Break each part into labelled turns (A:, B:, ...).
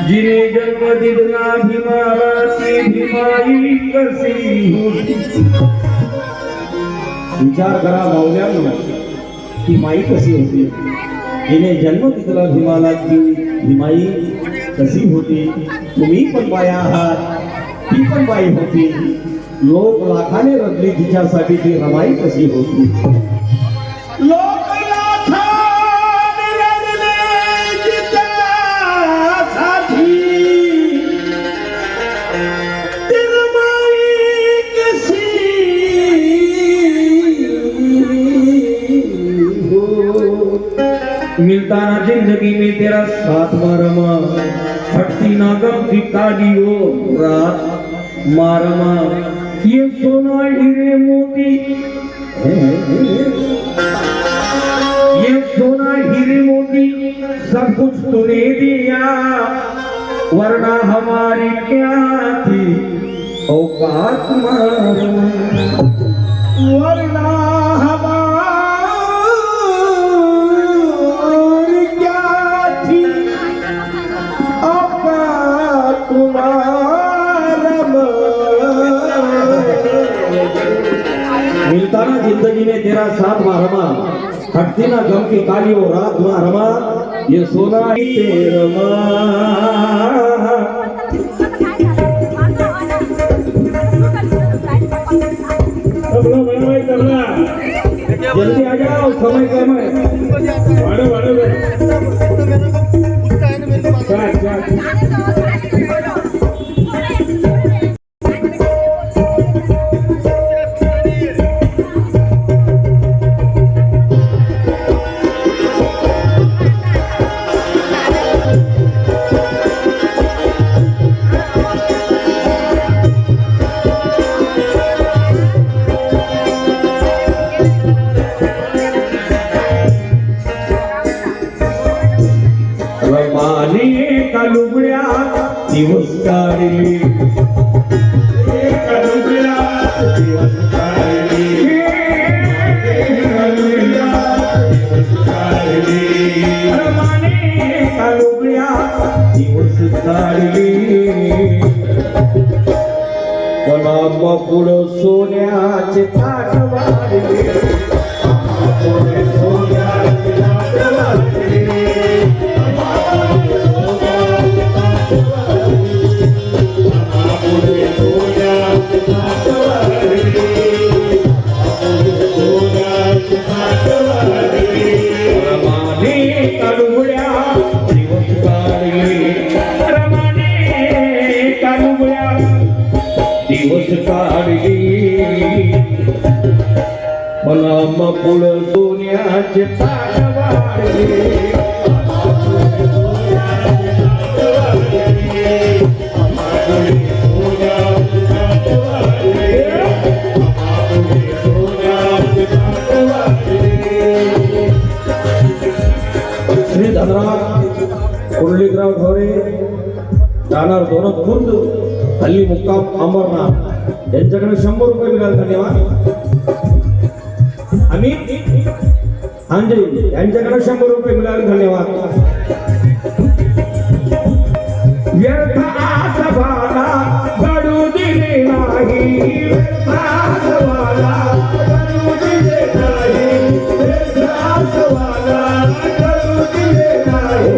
A: जिने जन्म दिला भीमाला ती भीमाई कशी होती. विचार करा माऊल्यांनो, ती माई कशी होती. जिने जन्म दिला भीमाला ती भीमाई कशी होती. तुम्ही पण बाया आहात, ती पण बाई होती. लोक लाखाने रडली तिच्यासाठी, ती रमाई कशी होती. लोक लाखाने रडले तिच्यासाठी, ती रमाई कशी हो. मिलता ना जिंदगी में तेरा साथ मारमा, हटती ना गम की कालियो रात मारमा. ये सोना हीरे मोती, ये सोना हीरे मोती सब कुछ तूने दिया, वरना हमारी क्या थी औकात मालूम. वरना हमारी क्या थी औकात मिलता ना जिंदगी में तेरा साथ मारमा, हटती ना गम की काली वो रात मारमा. ये सोना ही तेरा जल्दी आ जाओ, समय कम है. लुगड्या दिवस काढली, दिवस काढली, लुगड्या दिवस काढली. पण पुढं सोन्याचे ताट वाढले, सोन्याचे ताट वाढले. दिवस काढली, मला मपुळ सोन्याचे ताट वाढले. श्री धनराज कुर्लीकराव ढोरे राहणार दोनच खुर्द, हल्ली मुक्काम अमरनाथ, यांच्याकडे 100 रुपये मिळाले. धन्यवाद. अमित अंजली यांच्याकडे 100 रुपये मिळाले. धन्यवाद. व्यर्थ आसवाला घडू दिले नाही, व्यर्थ आसवाला घडू दिले नाही, व्यर्थ आसवाला घडू दिले नाही,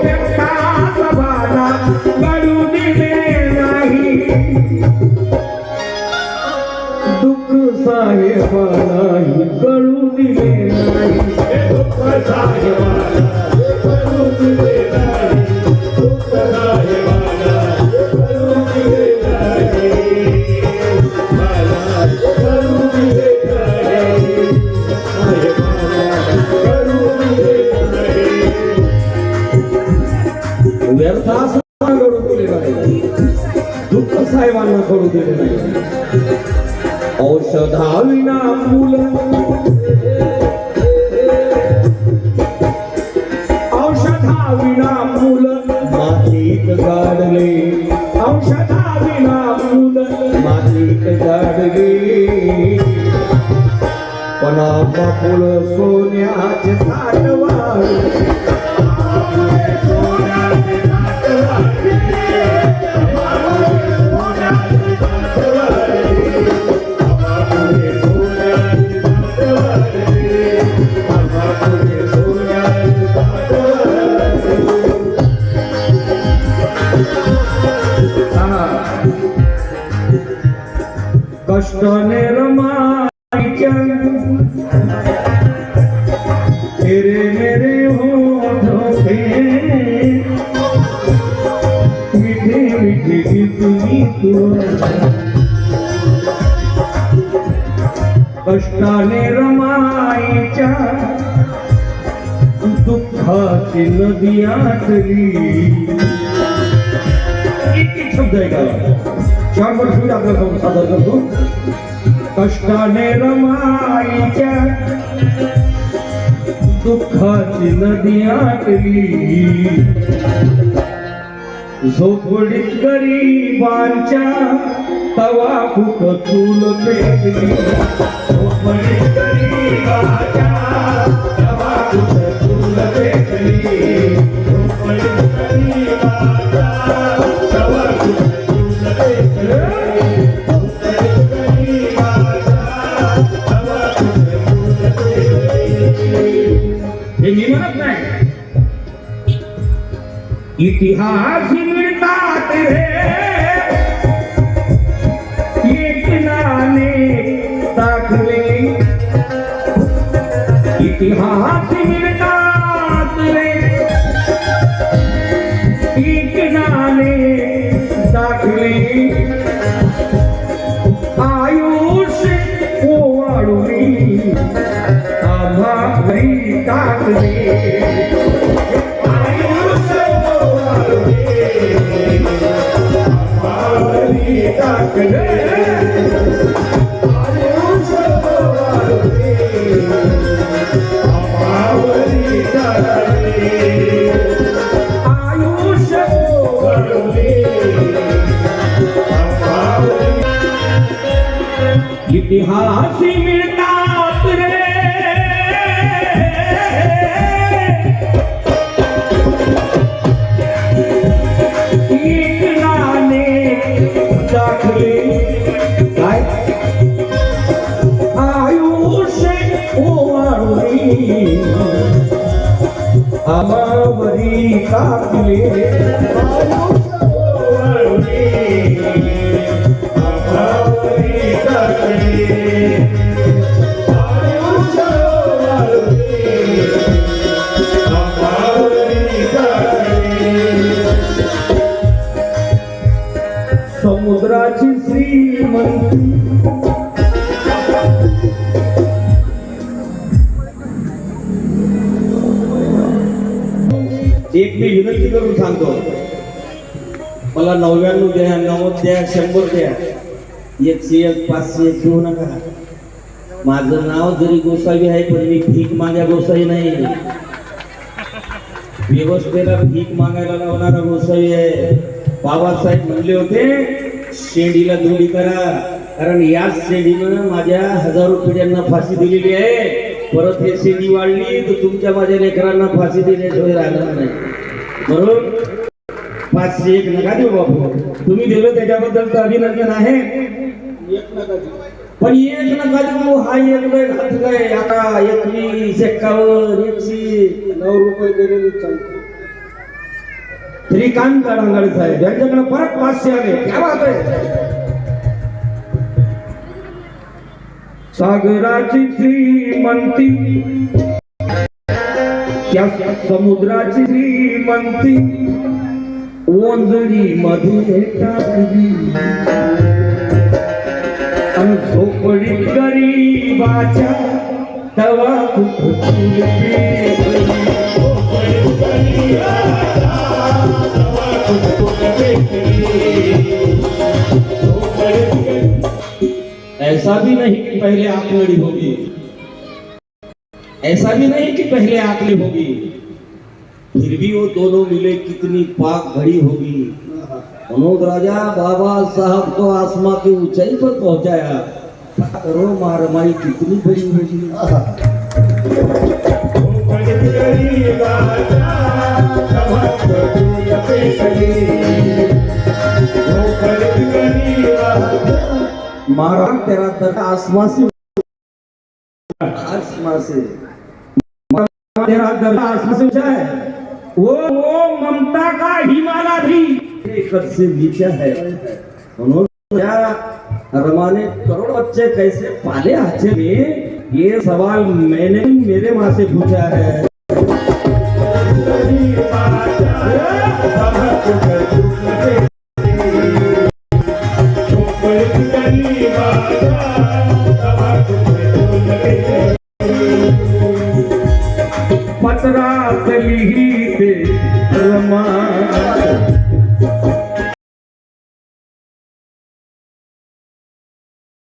A: व्यर्थ आसवाला घडू दिले नाही. दुःख साहेबालाही कळू दिले नाही, दुःख साहेबाला कळू दिले नाही, दुःख साहेबाला कळू दिले नाही, मला कळू दिले नाही, साहेबाला कळू दिले नाही. व्यर्थ आसवाला कळू दिले नाही, दुःख साहेबांना कळू दिले नाही. औषधाविना फुल, औषधाविना फुल मातीत गाडले, औषधाविना फुल मातीत गाडले. पण फुल सोन्याचे ताट वाढले. कष्टाने रमाईच्या दुःखाची नदी आटली. एक शब्द आहे का शॉर्टवर सुरू आपल्याला सादर करतो. कष्टाने रमाईच्या दुःखाची नदी आटली. झोपडीत गरीबांच्या तवा फुट चूल पेटली. झोपडीत गरीबांच्या तवा फुट चूल पेटली. झोपडीत गरीबांच्या तवा फुट चूल पेटली. झोपडीत गरीबांच्या तवा फुट चूल पेटली. हे मी म्हणत नाही, इतिहास मिळतात रे एक नाणे दाखले. इतिहास मिळतात रे एक नाणे दाखले. आयुष्य ओवाळून आम्हा घरी टाकले. इतिहास मिळतात रे एक नाणे दाखले. काय आयुष्य ओवाळून आम्हावरी टाकले. आयुष्य ओवाळून आम्हावरी टाकले. आयुष्य ओवाळून आम्हावरी टाकले. समुद्राची श्रीमंती एक मी विनंती करून सांगतो, मला 99 द्या, 90 द्या, 100 द्या, 101, 500 घेऊ नका. माझं नाव जरी गोसावी आहे पण मी भीक माग्या गोसावी नाही. व्यवस्थेला भीक मागायला लावणारा गोसावी आहे. बाबासाहेब म्हणले होते शेंडीला धुंडी करा, कारण याच शेंडीनं माझ्या हजारो पिढ्यांना फाशी दिलेली आहे. परत हे शेंडी वाढली तर तुमच्या माझ्या लेकरांना फाशी देण्याशिवाय राहणार नाही. म्हणून 501 नका देऊ बापू. तुम्ही दिलं त्याच्याबद्दल तर अभिनंदन आहे, पण एक नका देऊ. हा एक लय घात काय. आता 21, 51, 109 रुपये दिलेले चालते तरी काम काढांगाडीच आहे. ज्यांच्याकडे परत 500 आले क्या बात आहे. सागराची श्रीमंती त्या समुद्राची श्रीमंती ओंजळी मध्ये टाकली. आणि झोपडीत गरीबाच्या तवा ऐसा भी नहीं कि पहले आंख लड़ी होगी, ऐसा भी नहीं कि पहले आंख होगी, फिर भी वो दोनों मिले कितनी पाक घड़ी होगी. मनोज राजा बाबा साहब को आसमां की ऊंचाई पर पहुंचाया. करो मारमाई कितनी बड़ी होगी. मारा तेरा दर्द आसमां से तेरा दर्द आसमां से ऊंचा है. वो ममता का हिमालय भी कद से नीचा है. रमा ने करोड़ बच्चे कैसे पाले अच्छे में, ये सवाल मैंने मेरे माँ से पूछा है. तुमच्या